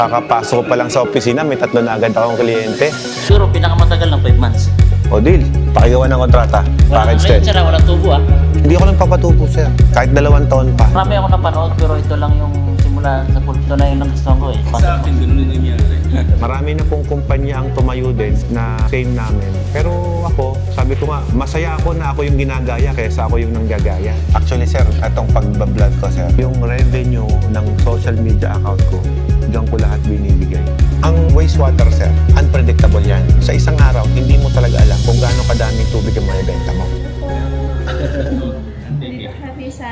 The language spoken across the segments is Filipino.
Kakapasok ko pa lang sa opisina, may 3 na agad akong kliyente. Siguro pinakamatagal ng 5 months. O deal, pakigawa ng kontrata. Package Ngayon 10. sir, walang tubo ah. Hindi ako nagpapatubo, sir. Kahit 2 taon pa. Marami ako napanood pero ito lang yung simula sa pulpito na yun ang gusto ko eh. Sa akin, ganun yung nangyari. Marami na pong kumpanya ang tumayo din na same namin. Pero ako, sabi ko nga, masaya ako na ako yung ginagaya kaysa ako yung nanggagaya. Actually, sir, itong pagbablog ko, sir, yung revenue ng social media account ko, diyan ko lahat binibigay. Ang wastewater, sir, unpredictable yan. Sa isang araw, hindi mo talaga alam kung gaano kadaming tubig ang maibenta mo. Happy sa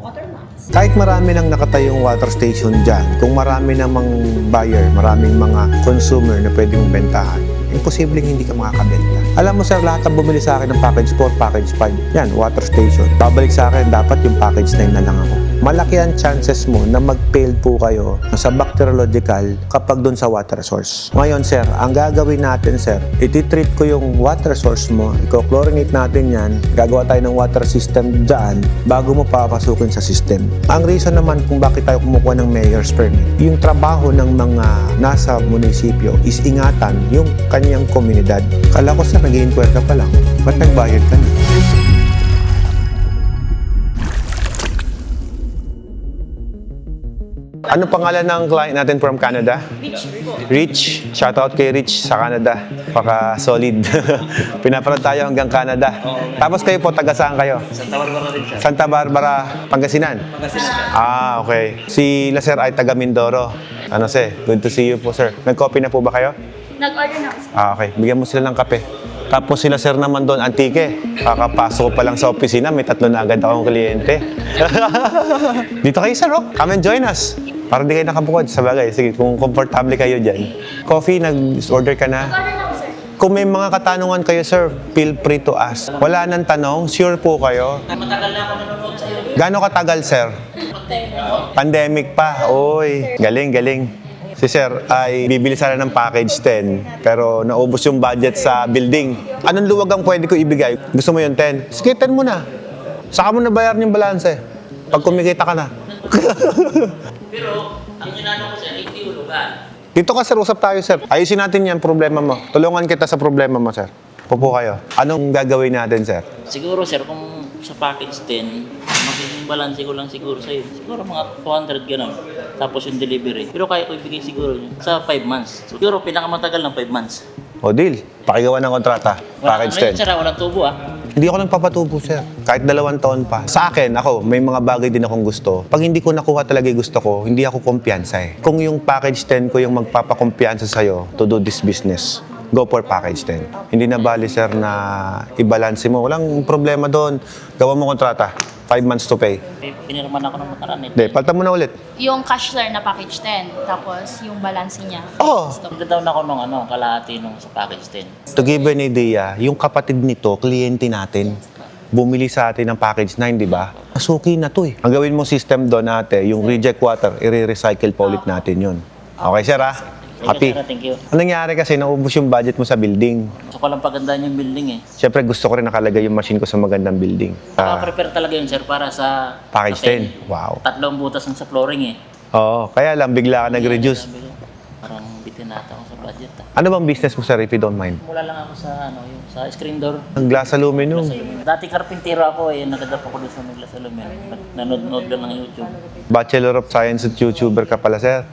watermarks. Kahit marami nang nakatayong water station dyan, kung marami namang buyer, maraming mga consumer na pwede mong bentahan, imposibleng hindi ka makakabenta. Alam mo sir, lahat ang bumili sa akin ng package 4, package 5, yan, water station. Babalik sa akin, dapat yung package 9 na lang ako. Malaki ang chances mo na mag-fail po kayo sa bacteriological kapag dun sa water source. Ngayon sir, ang gagawin natin sir, ititreat ko yung water source mo, i-chlorinate natin yan, gagawa tayo ng water system dyan bago mo papasukin sa system. Ang reason naman kung bakit tayo kumukuha ng mayor's permit, yung trabaho ng mga nasa munisipyo is ingatan yung kanyang komunidad. Kala ko sir, nag-i-inquire ka pa lang. Ba't nagbayad ka na? Ano pangalan ng client natin from Canada? Rich. Shoutout kay Rich sa Canada. Paka-solid. Pinapanood tayo hanggang Canada. Tapos kayo po, taga saan kayo? Santa Barbara rin siya. Santa Barbara, Pangasinan? Pangasinan siya. Ah, okay. Si Laser ay taga Mindoro. Ano sir? Good to see you po, sir. Nag-copy na po ba kayo? Nag-order na ako sir. Ah, okay. Bigyan mo sila ng kape. Tapos sila sir naman doon, antike. Kakapasok ko pa lang sa opisina, may 3 na agad akong kliyente. Dito kayo sir, oh. Come and join us. Para di kayo nakabukod sa bagay. Sige, kung komportable kayo dyan. Coffee, nag-order ka na? Nag-order na ako sir. Kung may mga katanungan kayo sir, feel free to ask. Wala nang tanong, sure po kayo. Matagal na ako nanonood sa iyo. Gaano katagal sir? Pandemic pa. Oy, galing, galing. Si sir ay bibili sana ng package 10 pero naubos yung budget sa building. Anong luwag ang pwede ko ibigay? Gusto mo yung 10? Sige, 10 mo na. Saka mo na bayaran yung balanse. Pag kumikita ka na. Pero ang ginano ko sir, hindi ulugan. Dito ka sir, usap tayo sir. Ayusin natin yan problema mo. Tulungan kita sa problema mo sir. Pupo kayo. Anong gagawin natin sir? Siguro sir, kung sa package 10, magiging balance ko lang siguro sa'yo. Siguro mga 200 ganun. Tapos yung delivery. Pero kaya ko ibigay siguro yun sa 5 months. Siguro pinakamatagal ng 5 months. O deal, pakigawa ng kontrata. Package Ngayon 10. sir, walang tubo ah. Hindi ako nagpapatubo, sir. Kahit 2 taon pa. Sa akin, ako, may mga bagay din akong gusto. Pag hindi ko nakuha talaga yung gusto ko, hindi ako kumpiyansa eh. Kung yung package 10 ko yung magpapakumpiyansa sa'yo to do this business, go for package 10. Hindi na bali, sir, na i-balance mo. Walang problema doon. Gawa mo kontrata. 5 months to pay. Pinirman ako ng mataran eh. Hindi, palta mo na ulit. Yung cash sir na package 10. Tapos yung balance niya. Oo. Magda-down ako nung kalahati nung sa package 10. To give you an idea, yung kapatid nito, kliyente natin, bumili sa atin ng package 9, di ba? Masuki na to eh. Ang gawin mo system doon natin, yung reject water, i-recycle pa ulit natin yun. Okay, sir ah? Happy? Thank you. Anong nangyari kasi, naubos yung budget mo sa building. Gusto ko lang pagandaan yung building eh. Siyempre, gusto ko rin nakalagay yung machine ko sa magandang building. Naka-prepare talaga yun sir para sa Package sa 10. Wow. 3 butas ang sa flooring eh. Oo, kaya lang, bigla ka nag-reduce. Sabi ko, parang bitin nata ako sa budget ah. Ano bang business mo, sir, if you don't mind? Mula lang ako sa yung sa screen door. Ang glass aluminum. Dati karpintero ako eh, nagadap ako doon sa Miglas Alumin. Nanonood lang ng YouTube. Bachelor of Science at YouTuber ka pala, sir.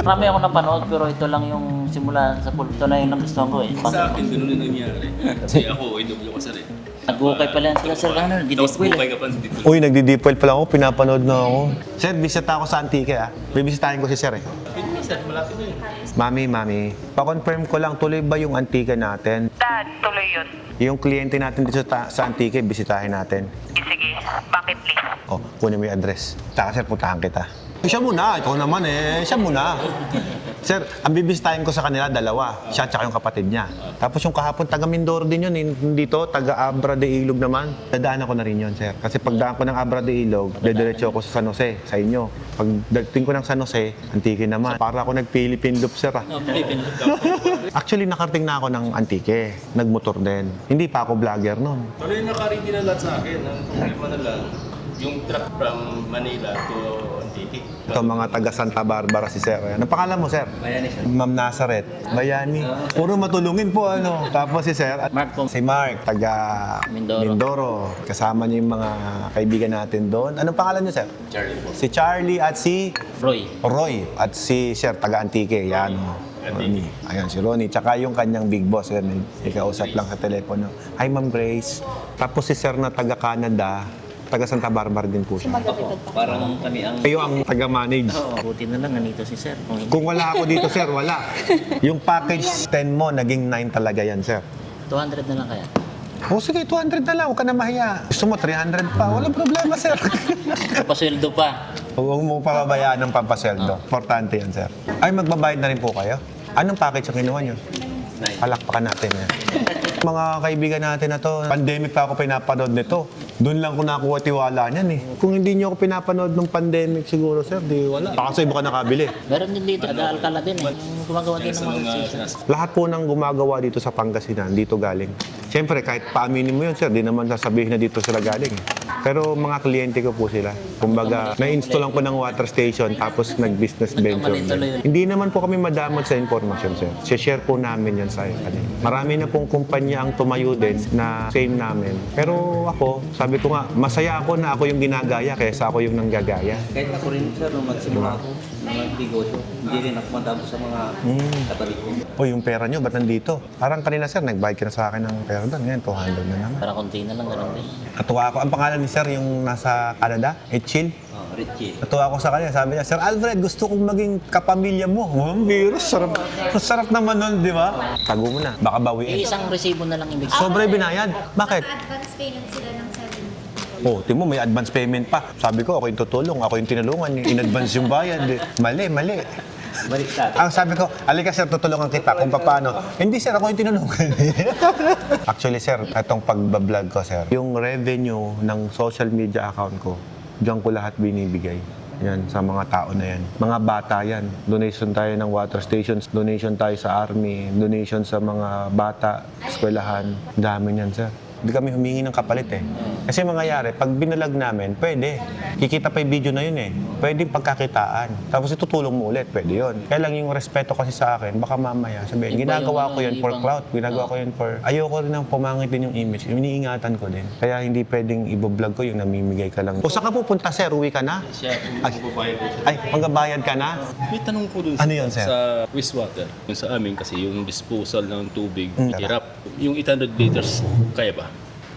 Marami ako napanood pero ito lang yung simula sa pulpito na yun ang gusto ko eh. Sa akin, ganun yung nangyari. Kasi ako, inubo ko sir eh. Nag-ukay pala sila sir ano, Tapos didisplay bukay ka pa dito. Uy, nagdi-deep well pa lang ako, pinapanood na ako. Sir, bisita ako sa Antique ah. Bibisitahin ko si sir eh. Sir, malapit na yun. Mami, pa-confirm ko lang, tuloy ba yung Antique natin? Dad, tuloy yun. Yung kliyente natin dito sa Antique, bisitahin natin. Sige, bakit please? Oh, kunin mo yung address. Taka sir, puntahan kita. Siya muna, ikaw naman eh. Siya muna. Sir, ang bibisitahin ko sa kanila, 2. Siya at yung kapatid niya. Tapos yung kahapon, taga Mindoro din yun. Dito, taga Abra de Ilog naman. Dadaan ako na rin yun, sir. Kasi pagdaan ko ng Abra de Ilog, dediretso ako sa San Jose, sa inyo. Pag dating ko ng San Jose, Antique naman. Para ako nag-Philippine loop, sir ah. Actually, nakarating na ako ng Antique. Nagmotor din. Hindi pa ako vlogger noon. Ano yung nakaready na lahat sa akin? Ang problema na lang, Yung truck from Manila to Antique. Ito mga taga Santa Barbara si Sir. Ano pangalan mo, Sir? Bayani, sir. Ma'am Nazareth. Bayani. Puro matulungin po, ano. Tapos si Sir. Mark po. Si Mark, taga Mindoro. Kasama niyo yung mga kaibigan natin doon. Anong pangalan niyo, Sir? Charlie po. Si Charlie at si Roy. At si Sir, taga Antique. Yan. Ronnie. Ayan, si Ronnie. Tsaka yung kanyang big boss. Yan, ikausap lang sa telepono. Hi, Ma'am Grace. Tapos si Sir na taga Canada, taga Santa Barbara din po siya. Parang kami ang... Kayo ang taga-manage. Buti na lang, nandito si sir. Kung hindi, Kung wala ako dito, Sir, wala. Yung package 10 mo, naging 9 talaga yan, Sir. 200 na lang kaya. O sige, 200 na lang. Huwag ka na mahiya. Gusto mo, 300 pa. Walang problema, Sir. Pasweldo pa. Huwag mo pababayaan ng pampasweldo. Importante yan, Sir. Ay, magbabayad na rin po kayo. Anong package ang kinuha nyo? Palakpakan natin yan. Mga kaibigan natin na to, pandemic pa ako pinapanood nito. Doon lang ko nakuha tiwala niyan eh. Kung hindi nyo ako pinapanood ng pandemic siguro, Sir, di wala. Baka sa iba ka nakabili. Meron din dito, Alcala din eh. Yung gumagawa din ng mga season. Lahat po ng gumagawa dito sa Pangasinan, dito galing. Siyempre, kahit paaminin mo yun, Sir, di naman sasabihin na dito sila galing. Pero mga kliyente ko po sila. Kumbaga, na-installan ko ng water station tapos nag-business venture. Hindi naman po kami madamot sa informasyon, Sir. Share po namin yan sa kanila. Marami na pong kumpanya ang tumayo din na same namin. Pero ako, sabi ko nga, masaya ako na ako yung ginagaya kaysa ako yung nanggagaya. Kahit ako rin, sir, nung magsimula ako ng negosyo, hindi rin ako madamo sa mga katabi ko. O yung pera nyo, ba't nandito? Parang kanina, Sir, nagbayad ka na sa akin ng pera doon. Ngayon, 200 na naman. Para konti na lang, ganun din. Natuwa ako. Ang pangalan ni Sir, yung nasa Canada, Chill. Richie. Natuwa ako sa kanya. Sabi niya, Sir Alfred, gusto kong maging kapamilya mo. Ang virus. Sarap naman nun, di ba? Tago mo na. Baka bawiin. Isang resibo na lang ibig. Sobre binayad. Bakit? Advance payment sila ng 7. Oh, timo may advance payment pa. Sabi ko, ako yung tutulong, ako yung tinulungan, in-advance yung bayad. Mali. Balik sa atin. Ang sabi ko, alika sir, tutulungan kita kung paano. Hindi sir, ako yung tinulungan. Actually sir, itong pagbablog ko sir, yung revenue ng social media account ko, diyan ko lahat binibigay. Yan, sa mga tao na yan. Mga bata yan. Donation tayo ng water stations, donation tayo sa army, donation sa mga bata, eskwelahan. Dami yan sir. Hindi kami humingi ng kapalit eh. Kasi mangyayari, pag binalag namin, pwede. Kikita pa yung video na yun eh. Pwede pagkakitaan. Tapos itutulong mo ulit, pwede yun. Kaya lang yung respeto kasi sa akin, baka mamaya sabihin, ginagawa ko yun for clout, ginagawa ko yun for... Ayoko rin ang pumangit din yung image. Iniingatan ko din. Kaya hindi pwedeng iboblog ko yung namimigay ka lang. O saan ka pupunta sir? Uwi ka na? Siya, magbabayad po siya. Ay, panggabayad ka na? May tanong po dun Ano yun, sir? Sa wastewater. Yung sa amin kasi yung disposal ng tubig, Mm. hirap. Yung 800 liters, kaya ba?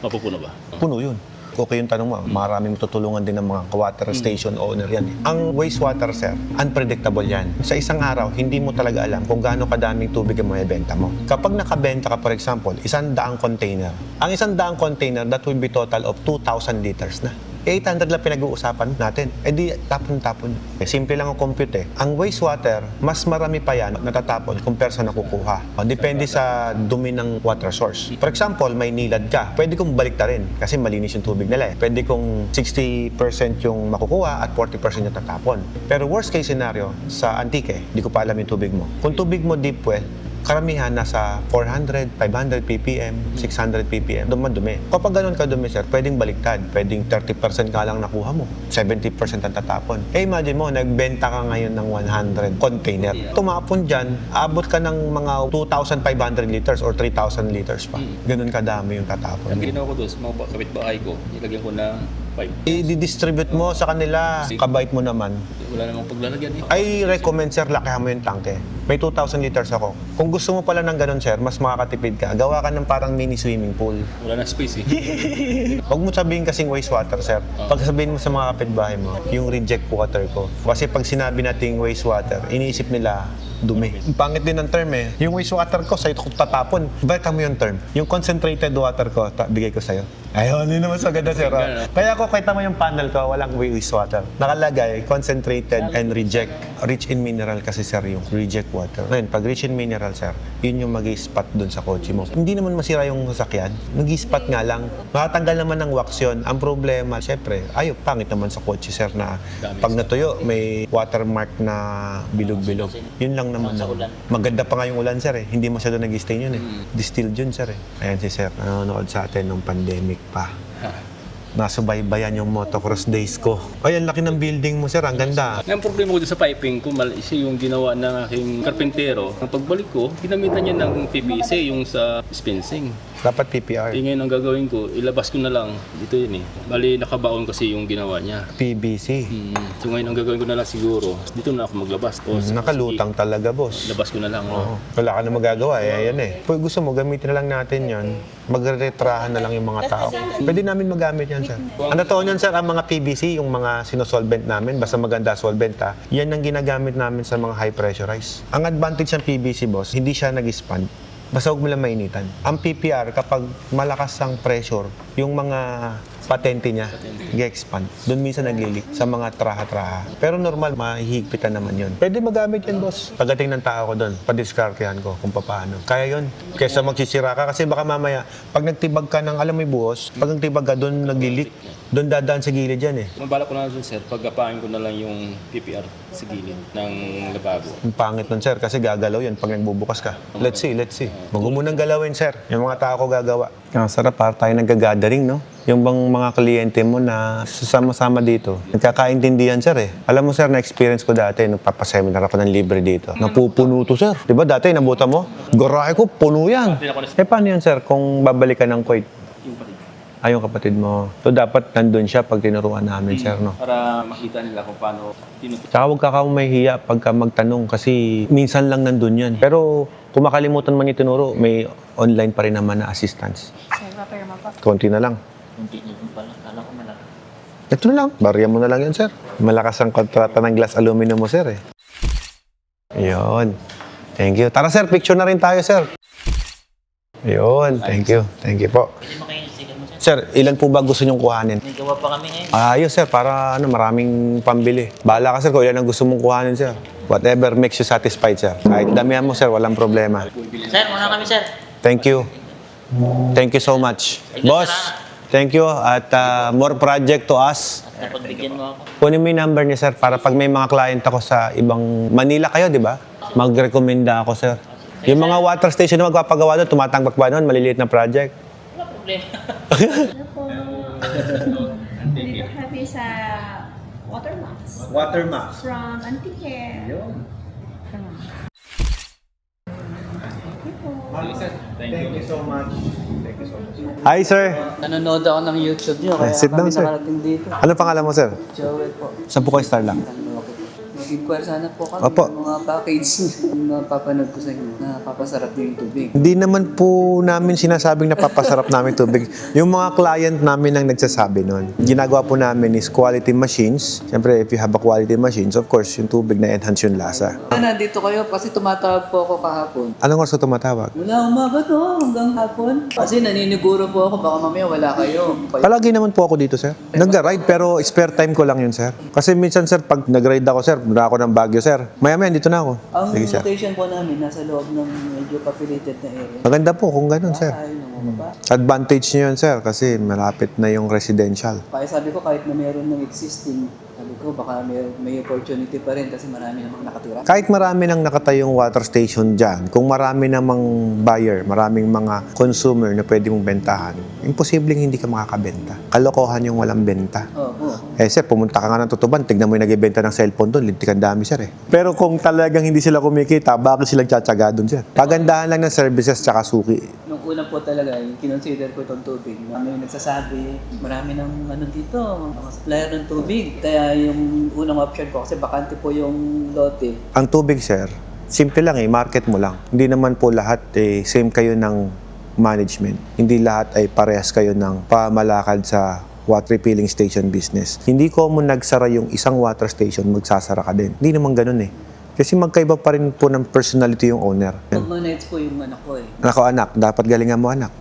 Mapupuno ba? Puno yun. Okay yung tanong mo. Maraming tutulungan din ng mga water station owner yan. Ang wastewater, sir, unpredictable yan. Sa isang araw, hindi mo talaga alam kung gaano kadaming tubig ang mabibenta mo. Kapag nakabenta ka, for example, 100 container. Ang 100 container, that will be total of 2,000 liters na. 800 lang pinag-uusapan natin. Eh di, tapon-tapon. Simple lang ang compute eh. Ang wastewater, mas marami pa yan natatapon kung sa nakukuha. O, depende sa dumi ng water source. For example, may nilad ka. Pwede kong baliktarin kasi malinis yung tubig nila eh. Pwede kong 60% yung makukuha at 40% yung tatapon. Pero worst case scenario, sa Antique, di ko pa alam yung tubig mo. Kung tubig mo deep well, karamihan nasa 400, 500 ppm, 600 ppm, dumadumi. Kapag ganun ka dumi, sir, pwedeng baliktad. Pwedeng 30% ka lang nakuha mo, 70% ang tatapon. Eh, imagine mo, nagbenta ka ngayon ng 100 container. Tumapon dyan, abot ka ng mga 2,500 liters or 3,000 liters pa. Ganun kadami yung tatapon. Ang ginawa ko doon sa mga kapitbahay ko, nilagyan ko ng 5. I-distribute mo sa kanila, kabait mo naman. Wala namang paglalagyan eh. I recommend, sir, lakihan mo yung tangke. May 2,000 liters ako. Kung gusto mo pala ng ganun, sir, mas makakatipid ka. Gawa ka ng parang mini swimming pool. Wala na space eh. Huwag mo sabihin kasing wastewater, sir. Pag sabihin mo sa mga kapitbahay mo, yung reject water ko. Kasi pag sinabi nating wastewater, iniisip nila, dumi. Ang pangit din ng term eh. Yung wastewater ko, sa'yo ko tatapon. Balik mo yung term. Yung concentrated water ko, bigay ko sa'yo. Ayun, yun naman sa ganda, sir. Kaya ako, kita mo yung panel ko, walang wastewater. Nakalagay, concentrated and reject. Rich in mineral kasi, sir, yung reject water. Ngayon, pag rich in mineral, sir, yun yung mag-i-spot dun sa kotse mo. Hindi naman masira yung sasakyan. Nag-i-spot nga lang. Makatanggal naman ng wax yun. Ang problema, syempre, pangit naman sa kotse, sir, na pag natuyo, may watermark na bilog-bilog. Yun lang naman. Maganda pa nga yung ulan, sir, eh. Hindi masyado nag-stain yun, eh. Distilled yun, sir, eh. Ayan si sir, nanonood sa atin nung pandemic pa. nasubaybayan yung motocross days ko. Ay, ang laki ng building mo, sir. Ang ganda. Ang problema ko dun sa piping ko, siya yung ginawa ng aking karpentero. Ang pagbalik ko, ginamitan niya ng PVC, yung sa dispensing. Dapat PPR. Ngayon ang gagawin ko, ilabas ko na lang. Dito yun eh. Bali, nakabaon kasi yung ginawa niya. PVC. So ngayon ang gagawin ko na lang siguro, dito na ako maglabas. Nakalutang talaga, boss. Labas ko na lang. Oo. Wala ka na magagawa. Eh, ayan eh. Kung gusto mo, gamitin na lang natin yan. Magretrahan na lang yung mga tao. Pwede namin magamit yan, sir. Ano to yan, sir? Ang mga PVC, yung mga sinosolvent namin, basta maganda solvent, ha? Yan ang ginagamit namin sa mga high pressurized. Ang advantage ng PVC, boss, hindi siya nag-expand. Basta huwag mo lang mainitan. Ang PPR, kapag malakas ang pressure, yung mga patente niya, nag-expand. Doon minsan naglilik sa mga traha-traha. Pero normal, mahihigpitan naman yun. Pwede magamit yan, boss. Pagdating ng tao ko doon, padiskartehan ko kung paano. Kaya yun. Kesa magsisira ka. Kasi baka mamaya, pag nagtibag ka ng alam mo yung buhos, pag nagtibag ka, doon naglilik. Doon dadaan sa gilid yan eh. Mabalak ko na dun, sir, pagkapain ko na lang yung PPR sa gilid ng lababo. Ang pangit nun, sir, kasi gagalaw yan pag nagbubukas ka. Let's see. Huwag mo munang galawin, sir. Yung mga tao ko gagawa. Sarap, para tayo nag-gathering, no? Yung bang mga kliyente mo na sasama-sama dito, nagkakaintindihan, sir eh. Alam mo, sir, na-experience ko dati, nagpapaseminar ako ng libre dito. Napupuno to, sir. Di ba dati, nabuta mo? Garahe ko, puno yan. Eh, paano yan, sir, kung babalikan ng Kuwait? Ay, yung kapatid mo. So, dapat nandun siya pag tinuruan namin, sir, no? Para makita nila kung paano tinuturuan. Tsaka huwag ka mahihiya pagka magtanong kasi minsan lang nandun yan. Pero kung makalimutan man itinuro, may online pa rin naman na assistance. Sir, papirma po. Konti na lang. Hindi nyo pala. Kala ko malaki. Ito na lang. Barya mo na lang yan, sir. Malakas ang kontrata ng glass aluminum mo, sir, eh. Yun. Thank you. Tara, sir. Picture na rin tayo, sir. Yun. Thank you. Thank you po. Hindi mo kayo nasigan mo, sir. Sir, ilan po ba gusto nyong kuhanin? May gawa pa kami ngayon. Ayos, sir. Para maraming pambili. Bahala ka, sir, kung ilan ang gusto mong kuhanin, sir. Whatever makes you satisfied, sir. Kahit damihan mo, sir, walang problema. Sir, muna kami, sir. Thank you. Thank you so much. Thank you, Boss, sir. thank you. At more project to us. At napagbigyan mo ako. Kunin mo yung number niya, sir, para pag may mga client ako sa ibang Manila kayo, di ba? Mag-recommenda ako, sir. Yung mga water station na magpapagawa doon, tumatanggap ba noon? Maliliit na project. Wala problema. Ano po? Dito kami sa Watermax. Watermax. From Antique. Thank you so much. Hi, sir. Nanonood ako ng YouTube niyo, kaya Sit down, kami sir. nakarating dito. Ano pangalan mo, sir? Joel po. Saan po kayo star lang? Mag-inquire sana po kami Opo. ng mga package na napapanood ko sa inyo na papasarap yung tubig. Hindi naman po namin sinasabing napapasarap namin tubig. Yung mga client namin ang nagsasabi nun. Ginagawa po namin is quality machines. Siyempre, if you have a quality machines, of course, yung tubig na enhance yung lasa. Nandito kayo kasi tumatawag po ako kahapon. Anong oras ka tumatawag? Mula umaga to hanggang hapon. Kasi naniniguro po ako baka mamaya wala kayo. Palagi naman po ako dito, sir. Nag-ride, pero spare time ko lang yun, sir. Kasi minsan, sir, pag nag-ride ako, sir, mula ako ng Baguio, sir. Maya-maya, dito na ako. Ang Sige, sir. location po namin nasa loob ng medyo populated na area. Maganda po kung ganun, sir. Ay, mga baba. Advantage niyo yun, sir, kasi malapit na yung residential. Kaya sabi ko kahit na meron ng existing, sabi ko baka may opportunity pa rin kasi marami namang nakatira. Kahit marami nang nakatayong water station dyan, kung marami namang buyer, maraming mga consumer na pwede mong bentahan, imposibleng hindi ka makakabenta. Kalokohan yung walang benta. Oo. Eh, sir, pumunta ka nga ng Tutuban, tignan mo yung nagbebenta ng cellphone doon, lintikan dami, sir, eh. Pero kung talagang hindi sila kumikita, bakit sila tsatsaga doon, sir? Pagandahan lang ng services tsaka suki. Nung una po talaga, kinonsider ko itong tubig. May nagsasabi, marami ng ano dito, mga supplier ng tubig. Kaya yung unang option ko, kasi bakante po yung lote. Ang tubig, sir, simple lang eh, market mo lang. Hindi naman po lahat eh, same kayo ng management. Hindi lahat ay parehas kayo ng pamalakad sa water refilling station business. Hindi common nagsara yung isang water station, magsasara ka din. Hindi naman ganun eh. Kasi magkaiba pa rin po ng personality yung owner. Pag-manage po yung anak ko eh. Anak, dapat galingan mo anak.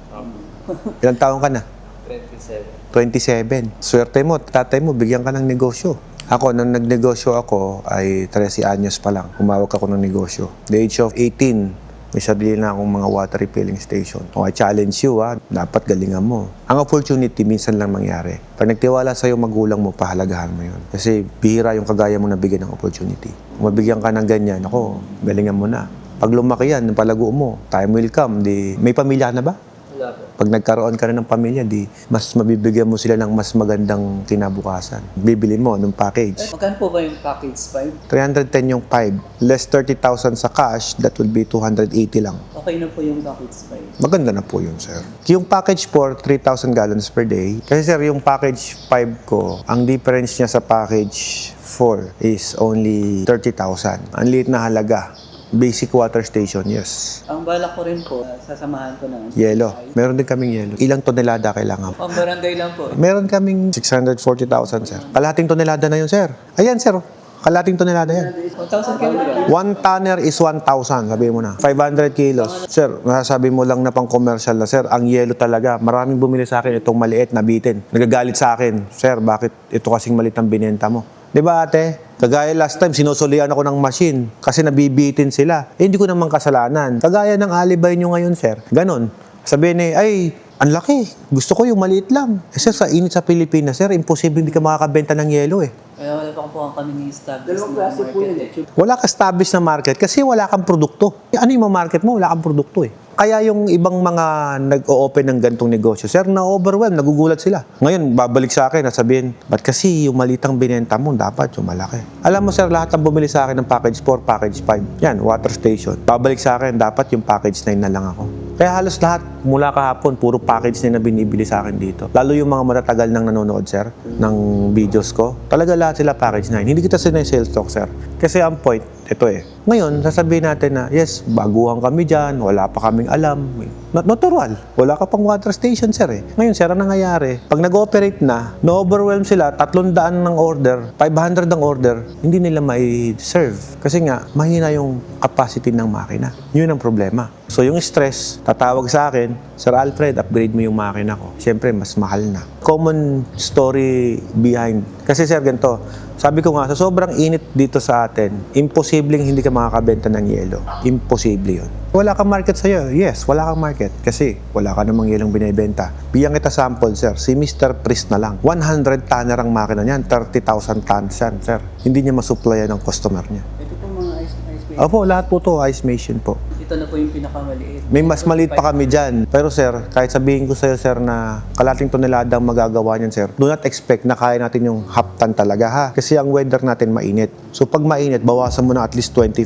Ilang taong ka na? 27. 27. Swerte mo, tatay mo, bigyan ka ng negosyo. Ako, nung nagnegosyo ako, ay 13 anyos pa lang. Humawak ako ng negosyo. The age of 18, may sarili na akong mga water refilling station. O, I challenge you, dapat galingan mo. Ang opportunity, minsan lang mangyari. Pag nagtiwala sa'yo magulang mo, pahalagahan mo yun. Kasi bihira yung kagaya mo nabigyan ng opportunity. Kung mabigyan ka ng ganyan, ako, galingan mo na. Pag lumaki yan, palago mo, time will come, di, may pamilya ka na ba? Wala po. Pag nagkaroon ka na ng pamilya, di mas mabibigyan mo sila ng mas magandang kinabukasan. Bibili mo ng package. Magkano po ba yung package 5? 310 yung 5, less 30,000 sa cash, that will be 280 lang. Okay na po yung package 5. Maganda na po yun, sir. Yung package 4, 3,000 gallons per day. Kasi sir, yung package 5 ko, ang difference niya sa package 4 is only 30,000. Ang liit na halaga. Basic water station, yes. Ang balak ko rin po, sasamahan ko ng Yellow. Meron din kaming yellow. Ilang tonelada kailangan? Pang barangay lang po. Meron kaming 640,000, sir. Kalahating tonelada na yun, sir. Ayan, sir. Kalahating tonelada yan. 1,000 kilograms. One tonner is 1,000, sabi mo na. 500 kilos. Sir, nasasabi mo lang na pang commercial na, sir. Ang yellow talaga. Maraming bumili sa akin itong maliit na bitin. Nagagalit sa akin, sir, bakit ito kasing maliit ang binenta mo? Di ba, ate? Kagaya last time, sinusulian ako ng machine kasi nabibitin sila. Eh, hindi ko naman kasalanan. Kagaya ng alibay nyo ngayon, sir. Ganon. Sabihin ay, ang laki. Gusto ko yung maliit lang. Eh, sir, sa init sa Pilipinas, sir, imposible hindi ka makakabenta ng yellow eh. Kaya wala pa po kami ni-establish na market. Wala ka established na market kasi wala kang produkto. Ano yung market mo? Wala kang produkto eh. Kaya yung ibang mga nag-o-open ng gantong negosyo, sir, na-overwhelm, nagugulat sila. Ngayon, babalik sa akin at sabihin, ba't kasi yung malitang binenta mo, dapat yung malaki. Alam mo, sir, lahat ng bumili sa akin ng package 4, package 5, yan, water station. Babalik sa akin, dapat yung package 9 na lang ako. Kaya halos lahat, mula kahapon, puro package 9 na binibili sa akin dito. Lalo yung mga matatagal nang nanonood, sir, ng videos ko. Talaga lahat sila package 9. Hindi kita sinay-sales talk, sir. Kasi ang point, ito eh. Ngayon, sasabihin natin na, yes, baguhan kami dyan, wala pa kaming alam. Natural. Wala ka pang water station, sir eh. Ngayon, sir, ang nangyayari, pag nag-ooperate na, na-overwhelm sila, 300 ng order, 500 ang order, hindi nila mai-serve. Kasi nga, mahina yung capacity ng makina. Yun ang problema. So, yung stress, tatawag sa akin, Sir Alfred, upgrade mo yung makina ko. Siyempre, mas mahal na. Common story behind. Kasi, sir, ganito, sabi ko nga, sa sobrang init dito sa atin, imposibleng hindi ka makakabenta ng yelo. Imposible yun. Wala kang market sa'yo. Yes, wala kang market. Kasi wala ka namang yelong binibenta. Bigyan kita sample, sir. Si Mr. Priest na lang. 100 tonner ang makina niyan. 30,000 tons yan, sir. Hindi niya masupplyan ng customer niya. Ito po mga ice machine. Opo, lahat po to ice machine po. Ito na po yung pinakamaliit. May mas maliit pa kami dyan. Pero sir, kahit sabihin ko sa'yo, sir, na kalating tonelada ang magagawa niyan, sir, do not expect na kaya natin yung half ton talaga, ha? Kasi ang weather natin mainit. So pag mainit, bawasan mo na at least 20%,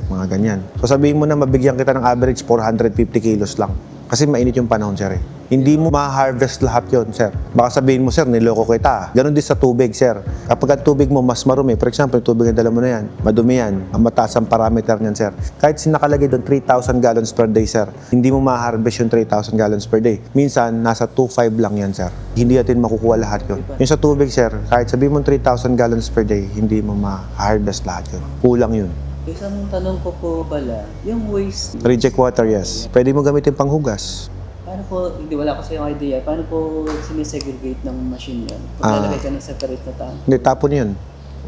mga ganyan. So sabihin mo na mabigyan kita ng average 450 kilos lang. Kasi mainit yung panahon, sir, eh. Hindi mo ma-harvest lahat yon, sir. Baka sabihin mo, sir, niloko kita. Ganon din sa tubig, sir. Kapag ang tubig mo mas marumi, for example, yung tubig na dala mo na yan, madumi yan, mataas ang parameter niyan, sir. Kahit sinakalagay doon 3,000 gallons per day, sir, hindi mo ma-harvest yung 3,000 gallons per day. Minsan, nasa 2,500 lang yan, sir. Hindi natin makukuha lahat yun. Yung sa tubig, sir, kahit sabihin mo 3,000 gallons per day, hindi mo ma-harvest lahat yun. Kulang yun. Isang tanong ko po pala, yung waste, Reject water, yes. Pwede mo gamitin panghugas. paano po, hindi wala kasi yung idea, paano po sinisegregate ng machine yan? Paglalagay ka ng separate na tank. Hindi, tapon yun.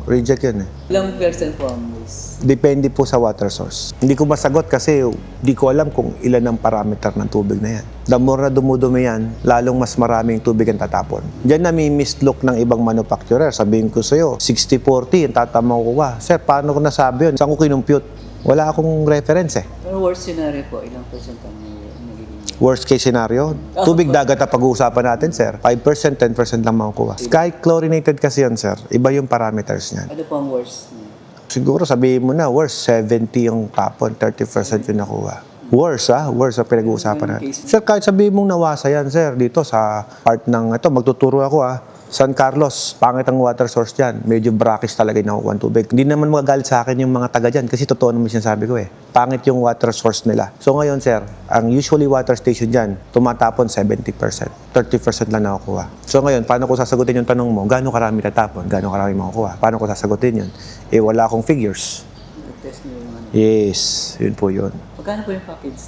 Reject yun eh. Ilang percent po ang waste? Depende po sa water source. Hindi ko masagot kasi di ko alam kung ilan ang parameter ng tubig na yan. The more na dumudumi yan, lalong mas maraming tubig ang tatapon. Diyan na may mislook ng ibang manufacturer. Sabihin ko sa'yo, 60-40, ang tatama ko ba? Sir, paano ko nasabi yun? Saan ko kinumpute? Wala akong reference eh. Pero worst scenario po, ilang percent ang nagiging? Worst case scenario, tubig dagat na pag-uusapan natin, sir. 5%, 10% lang makukuha. Sky chlorinated kasi yan, sir. Iba yung parameters niyan. Ano po ang worst niya? Siguro sabihin mo na, worst 70 yung tapon, 30% yung nakuha. Worse, ha? Worse ang pinag-uusapan natin. Sir, kahit sabihin mong nawasa yan, sir, dito sa part ng, ito, magtuturo ako, ha? San Carlos, pangit ang water source dyan. Medyo brackish talaga yung nakukuha ng tubig. Hindi naman magagalit sa akin yung mga taga dyan kasi totoo naman sinasabi ko eh. Pangit yung water source nila. So ngayon, sir, ang usually water station dyan, tumatapon 70%. 30% lang nakukuha. So ngayon, paano ko sasagutin yung tanong mo? Gaano karami tatapon? Gaano karami makukuha? Paano ko sasagutin yun? Eh, wala akong figures. Test niyo yung ano. Yes, yun po yun. Magkano po yung package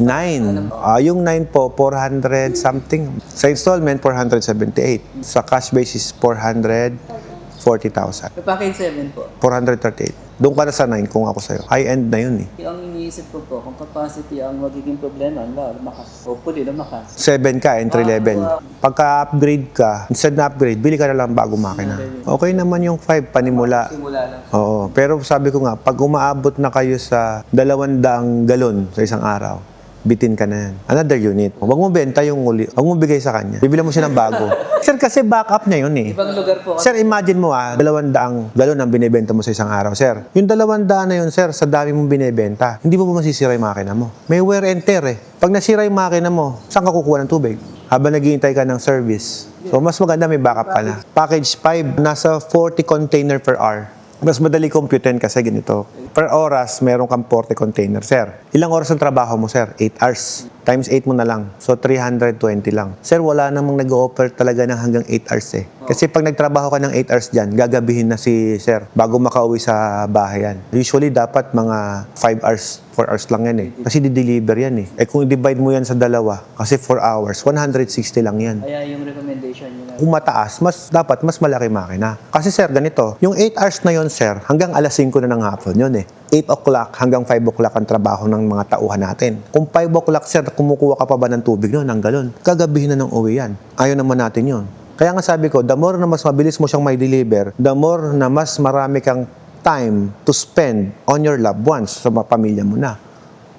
na 9. Yung 9 po, 400 something. Sa installment, 478. Sa cash basis, 440,000. Yung package 7 po. 438. Doon ka na sa 9 kung ako sa'yo. High-end na yun eh. Ang iniisip ko po, kung capacity ang magiging problema, lumakas. Hopefully, lumakas. 7 ka, entry level. Pagka-upgrade ka, instead na upgrade, bili ka na lang bago makina. Okay naman yung 5, panimula. Simula lang. Oo. Pero sabi ko nga, pag umaabot na kayo sa 200 galon sa isang araw, bitin ka na yan. Another unit. Huwag mo benta yung uli. Huwag mo bigay sa kanya. Bibili mo siya ng bago. Sir, kasi backup niya yun eh. Ibang lugar po. Sir, imagine mo 200 galon ang binibenta mo sa isang araw, sir. Yung 200 na yun, sir, sa dami mong binibenta, hindi mo ba masisira yung makina mo? May wear and tear eh. Pag nasira yung makina mo, saan ka kukuha ng tubig? Habang naghihintay ka ng service. So, mas maganda may backup ka na. Package 5, nasa 40 container per hour. Mas madali computein kasi ganito. Per oras, meron kang 40 container, sir. Ilang oras ang trabaho mo, sir? 8 hours. Times 8 mo na lang. So, 320 lang. Sir, wala namang nag-offer talaga ng hanggang 8 hours eh. Kasi pag nagtrabaho ka ng 8 hours dyan, gagabihin na si sir bago makauwi sa bahay yan. Usually, dapat mga 5 hours, 4 hours lang yan eh. Kasi di-deliver yan eh. Eh kung i-divide mo yan sa dalawa, kasi 4 hours, 160 lang yan. Kaya yung recommendation nyo na. Kung mataas, dapat mas malaki makina. Kasi sir, ganito, yung 8 hours na yon sir, hanggang alas 5 na ng hapon yun eh. 8 o'clock hanggang 5 o'clock ang trabaho ng mga tauhan natin. Kung 5 o'clock sir, kumukuha ka pa ba ng tubig noon, ng galon? Gagabihin na ng uwi yan. Ayaw naman natin yun. Kaya nga sabi ko, the more na mas mabilis mo siyang may deliver, the more na mas marami kang time to spend on your loved ones, sa mga pamilya mo na.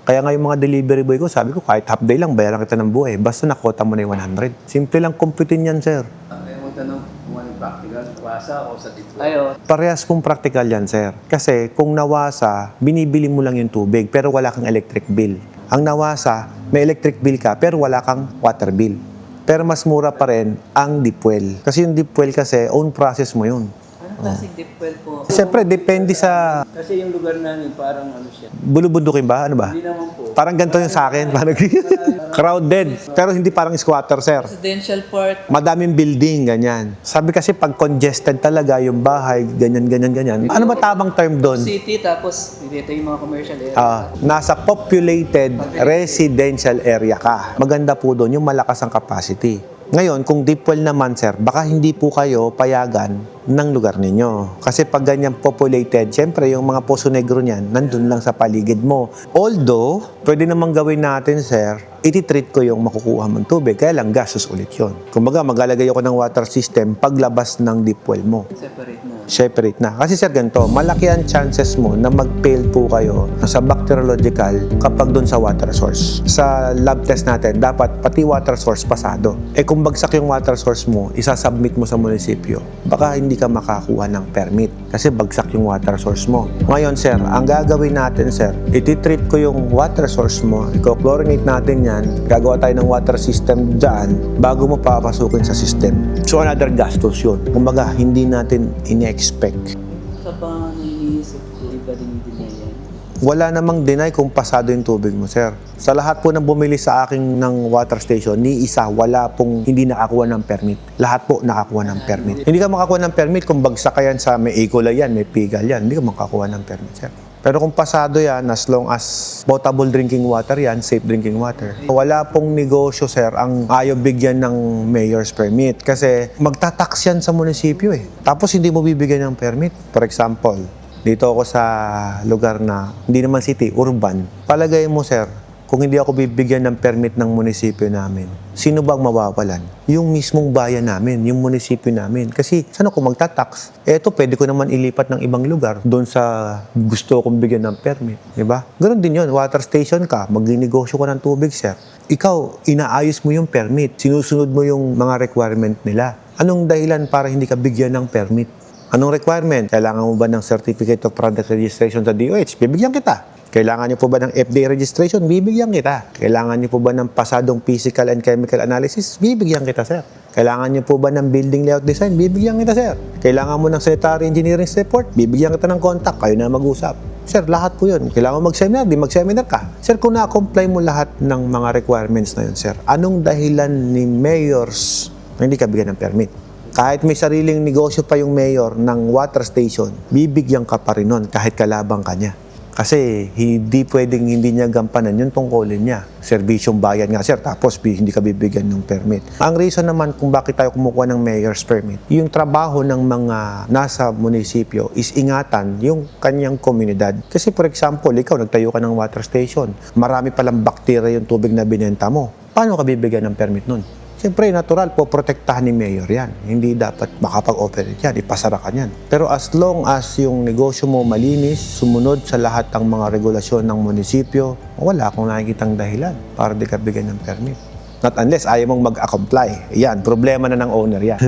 Kaya nga yung mga delivery boy ko, sabi ko, kahit half day lang, bayaran kita ng buhay. Basta nakota mo na yung 100. Simple lang computein yan, sir. Kaya mo tanong kung ano practical, wasa o sa dito. Ayo. Parehas pong practical yan, sir. Kasi kung nawasa, binibili mo lang yung tubig, pero wala kang electric bill. Ang nawasa, may electric bill ka, pero wala kang water bill. Pero mas mura pa rin ang deep well. Kasi yung deep well kasi, own process mo yun. Anong klaseng deep well po? Siyempre, depende sa... Kasi yung lugar namin parang ano siya. Bulubundukin ba? Ano ba? Hindi naman po. Parang ganito yung sa akin. Parang crowded. Pero hindi parang squatter, sir. Residential part. Madaming building, ganyan. Sabi kasi pag congested talaga yung bahay, ganyan. Ano ba tamang term doon? City, tapos dito yung mga commercial area. Nasa populated residential area ka. Maganda po doon yung malakas ang capacity. Ngayon, kung deep well naman, sir, baka hindi po kayo payagan ng lugar ninyo. Kasi pag ganyan populated, syempre yung mga Poso Negro niyan, nandun lang sa paligid mo. Although, pwede namang gawin natin, sir, iti-treat ko yung makukuha mong tubig, kaya lang gastos ulit yun. Kumbaga, maglalagay ako ng water system paglabas ng deep well mo. Separate na. Kasi sir, ganito, malaki ang chances mo na mag-fail po kayo sa bacteriological kapag dun sa water source. Sa lab test natin, dapat pati water source pasado. Eh kung bagsak yung water source mo, isasubmit mo sa munisipyo, baka hindi ka makakuha ng permit kasi bagsak yung water source mo. Ngayon sir, ang gagawin natin sir, iti-treat ko yung water source mo, i-chlorinate natin yan, gagawa tayo ng water system dyan bago mo papasukin sa system. So another gastos yun. Kumbaga, hindi natin ini-expect. Sa ba iniisip ko, iba din yan? Wala namang deny kung pasado yung tubig mo, sir. Sa lahat po ng bumili sa akin ng water station, ni isa, wala pong hindi nakakuha ng permit. Lahat po nakakuha ng permit. Hindi ka makakuha ng permit kung bagsak ka yan sa may E. coli yan, may pigal yan. Hindi ka makakuha ng permit, sir. Pero kung pasado yan, as long as potable drinking water yan, safe drinking water. Wala pong negosyo, sir, ang ayaw bigyan ng mayor's permit. Kasi magtatax yan sa munisipyo eh. Tapos hindi mo bibigyan ng permit. For example, dito ako sa lugar na hindi naman city, urban. Palagay mo, sir, kung hindi ako bibigyan ng permit ng munisipyo namin, sino ba ang mawawalan? Yung mismong bayan namin, yung munisipyo namin. Kasi saan ako magtatax? Eto, pwede ko naman ilipat ng ibang lugar doon sa gusto kong bigyan ng permit. Diba? Ganon din yun. Water station ka, magninegosyo ka ng tubig, sir. Ikaw, inaayos mo yung permit. Sinusunod mo yung mga requirement nila. Anong dahilan para hindi ka bigyan ng permit? Anong requirement? Kailangan mo ba ng Certificate of Product Registration sa DOH? Bibigyan kita. Kailangan niyo po ba ng FDA registration? Bibigyan kita. Kailangan niyo po ba ng pasadong physical and chemical analysis? Bibigyan kita, sir. Kailangan niyo po ba ng building layout design? Bibigyan kita, sir. Kailangan mo ng sanitary engineering report? Bibigyan kita ng contact. Kayo na mag-usap. Sir, lahat po yun. Kailangan mo mag-seminar, di mag-seminar ka. Sir, kung na-comply mo lahat ng mga requirements na yun, sir, anong dahilan ni mayors na hindi ka bigyan ng permit? Kahit may sariling negosyo pa yung mayor ng water station, bibigyan ka pa rin nun kahit kalabang ka niya. Kasi hindi pwedeng hindi niya gampanan yung tungkulin niya. Serbisyong bayan nga, sir, tapos hindi ka bibigyan ng permit. Ang reason naman kung bakit tayo kumukuha ng mayor's permit, yung trabaho ng mga nasa munisipyo is ingatan yung kanyang komunidad. Kasi for example, ikaw nagtayo ka ng water station, marami palang bakterya yung tubig na binenta mo. Paano ka bibigyan ng permit nun? Siyempre, natural, poprotektahan ni Mayor yan. Hindi dapat makapag-operate yan, ipasara ka yan. Pero as long as yung negosyo mo malinis, sumunod sa lahat ng mga regulasyon ng munisipyo, wala akong nakikitang dahilan para di ka bigyan ng permit. Not unless ayaw mong mag-comply. Yan, problema na ng owner yan.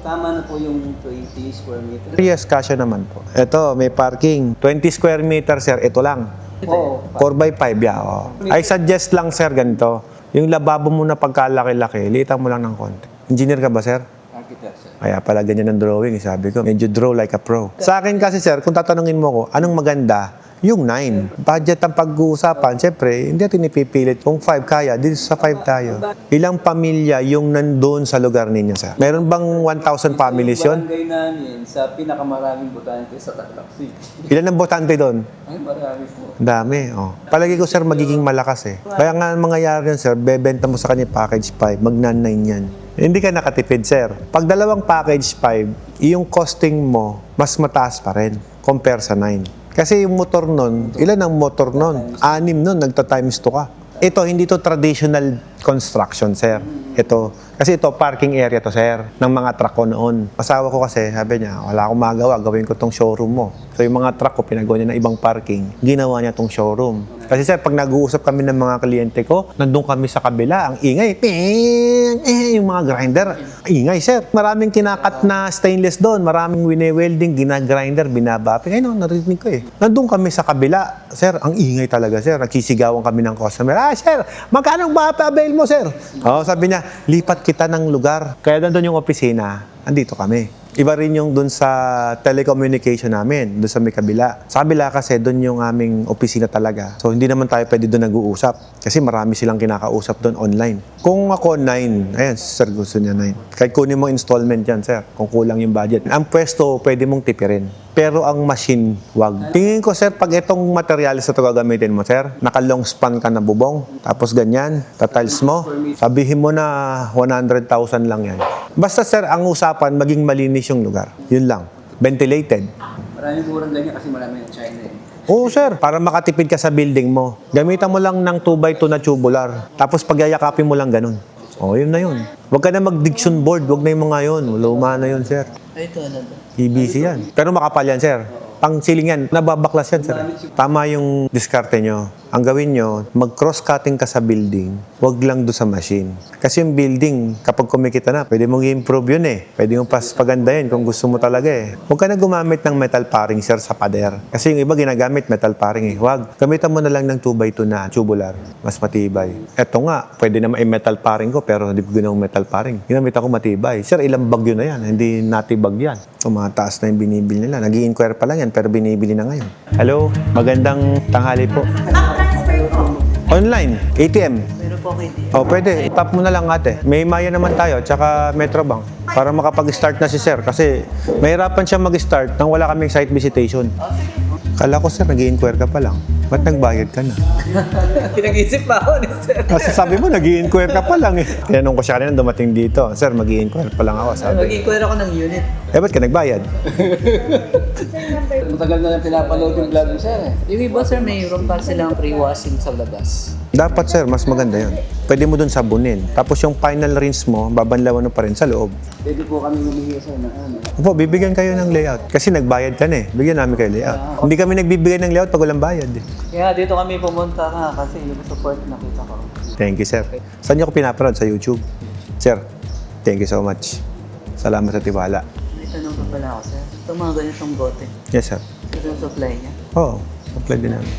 Tama na po yung 20 square meter. Yes, kasya naman po. Ito, may parking. 20 square meter, sir. Ito lang. Oo. 4x5, yeah. Oh. I suggest lang, sir, ganito. Yung lababo mo na pagkalaki-laki, liitan mo lang ng konti. Engineer ka ba, sir? Architect, sir. Kaya pala ganyan ang drawing. Sabi ko, medyo draw like a pro. Sa akin kasi, sir, kung tatanungin mo ko, anong maganda? Yung 9. Budget ang pag-uusapan. Siyempre, hindi natin ipipilit. Kung 5 kaya, dito sa 5 tayo. Ilang pamilya yung nandun sa lugar ninyo, sir? Meron bang 1,000 families yun? Barangay namin sa pinakamaraming botante sa Tarlac City. Ilan ang botante doon? Ay, marami po. Ang dami, oh. Palagi ko, sir, magiging malakas eh. Kaya nga, ang mangyayari yun, sir, bebenta mo sa kanya package 5, magna-9 yan. Hindi ka nakatipid, sir. Pag dalawang package 5, yung costing mo, mas mataas pa rin compare sa 9. Kasi yung motor nun, ilan ang motor nun? 6 nun, nagta-times 2 ka. Ito, hindi to traditional construction, sir. Ito, kasi ito, parking area to, sir, ng mga truck ko noon. Asawa ko kasi, sabi niya, wala akong magawa, gawin ko tong showroom mo. So, yung mga truck ko, pinagawa niya ng ibang parking, ginawa niya tong showroom. Kasi, sir, pag nag-uusap kami ng mga kliyente ko, nandun kami sa kabila, ang ingay, yung mga grinder, ingay, sir. Maraming kinakat na stainless doon, maraming wine-welding, ginagrinder, binabapi. Ngayon, narinig ko eh. Nandun kami sa kabila, sir, ang ingay talaga, sir. Nagsisigawan kami ng customer. Sir, magkano ba avail mo, sir? Sabi niya, lipat kita ng lugar. Kaya nandun yung opisina, andito kami. Iba rin yung dun sa telecommunication namin, dun sa may kabila. Sa kabila kasi dun yung aming opisina talaga. So hindi naman tayo pwede dun nag-uusap. Kasi marami silang kinakausap dun online. Kung ako 9, ayan, sir gusto niya 9. Kahit kunin mo installment yan, sir, kung kulang yung budget. Ang pwesto, pwede mong tipirin. Pero ang machine, wag. Tingin ko, sir, pag itong materialis na ito gagamitin mo, sir, naka-long span ka na bubong, tapos ganyan, tatiles mo, sabihin mo na 100,000 lang yan. Basta, sir, ang usapan, maging malinis yung lugar. Yun lang. Ventilated. Maraming murang ganyan kasi marami ng China eh. Oo, sir. Para makatipid ka sa building mo. Gamitan mo lang ng 2x2 na tubular. Tapos pagyayakapin mo lang ganun. Yun na yun. Huwag ka na mag-diction board. Huwag na yung mga yun. Luma na yun, sir. Ay, ito ano ba? EBC yan. Pero makapal yan, sir. Pang ceiling yan, nababaklas yan, sir. Tama yung diskarte nyo. Ang gawin nyo, mag-cross-cutting ka sa building, wag lang do sa machine. Kasi yung building, kapag kumikita na, pwede mong i-improve yun eh. Pwede mong pagandahin kung gusto mo talaga eh. Huwag ka na gumamit ng metal paring, sir, sa pader. Kasi yung iba ginagamit metal paring eh. Wag. Gamitan mo na lang ng 2x2 na tubular. Mas matibay. Eto nga, pwede naman i-metal paring ko, pero hindi ko ginawang metal paring. Ginamit ako matibay. Sir, ilang bagyo na yan. Hindi natibag yan. Tumataas na yung binibili nila. Nag-i-inquire pa lang yan, pero binibili na ngayon. Hello, magandang tanghali po. Online, ATM. Meron po kayo dito. Pwede. Tap mo na lang ate. May Maya naman tayo, tsaka Metrobank. Para makapag-start na si sir. Kasi mahirapan siya mag-start nang wala kaming site visitation. Kala ko, sir, nag-i-inquire ka pa lang. Ba't nagbayad ka na? Pinag-isip pa ako ni sir. Kasi sabi mo, nag-i-inquire ka pa lang eh. Tinanong ko siya kanina dumating dito. Sir, mag-i-inquire pa lang ako. Sabi. Mag-inquire ako ng unit. Ba't ka nagbayad? Matagal na lang pinapanood yung vlog mo, sir. Yung iba sir, mayroon pa silang pre-washing sa labas. Dapat, sir, mas maganda yun. Pwede mo dun sabunin. Tapos yung final rinse mo, babanlawan mo pa rin sa loob. Pwede po kami humingi, sir, na ano. Opo, bibigyan kayo ng layout. Kasi nagbayad ka na eh. Bigyan namin kayo layout. Hindi kami nagbibigay ng layout pag walang bayad eh. Kaya dito kami pumunta kasi yung support nakita ko. Thank you, sir. Saan niyo ko pinapanood? Sa YouTube? Sir, thank you so much. Salamat sa tiwala. May tanong pa pala ako sir. Itong mga ganitong bote, Yes, sir. ito yung supply niya. Oo, apply din namin.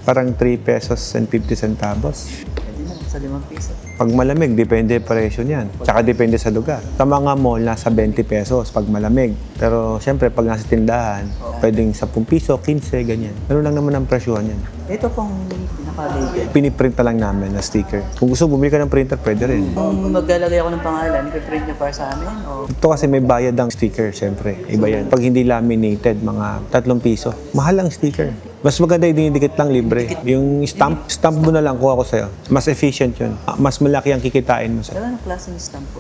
Parang 3 pesos and 50 centavos. Pwede na, sa 5 piso. Pag malamig, depende presyo niyan. Tsaka depende sa lugar. Sa mga mall, nasa 20 pesos pag malamig. Pero syempre, pag nasa tindahan, pwedeng 10 piso, 15, ganyan. Ano lang naman ang presyohan yan. Ito pong pinaka-label. Piniprint na lang namin na sticker. Kung gusto bumili ka ng printer, pwede rin. Kung maglalagay ako ng pangalan, ipiprint niyo para sa amin? O Ito kasi may bayad ang sticker, syempre. Iba yan. Pag hindi laminated, mga 3 piso. Mahal ang sticker. Mas maganda yung dinidikit lang libre. Yung stamp mo na lang, kuha ko sa'yo. Mas efficient yun. Mas malaki ang kikitain mo sa'yo. anong klaseng stamp po?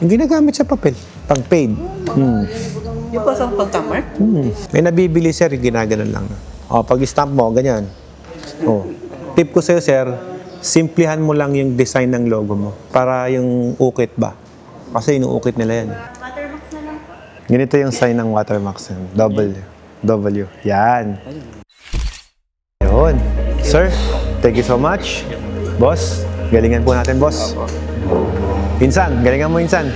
Yung ginagamit sa papel. Pag paid. Yung pa sa pagkamark? May nabibili, sir, yung ginaganon lang. Pag stamp mo, ganyan. Tip ko sa'yo, sir, simplihan mo lang yung design ng logo mo. Para yung ukit ba? Kasi inuukit nila yan. Watermark na lang po. Ganito yung sign ng Watermax. W. Yan. Yun. Sir, thank you so much. Boss, galingan po natin, boss. Insan, galingan mo, Insan.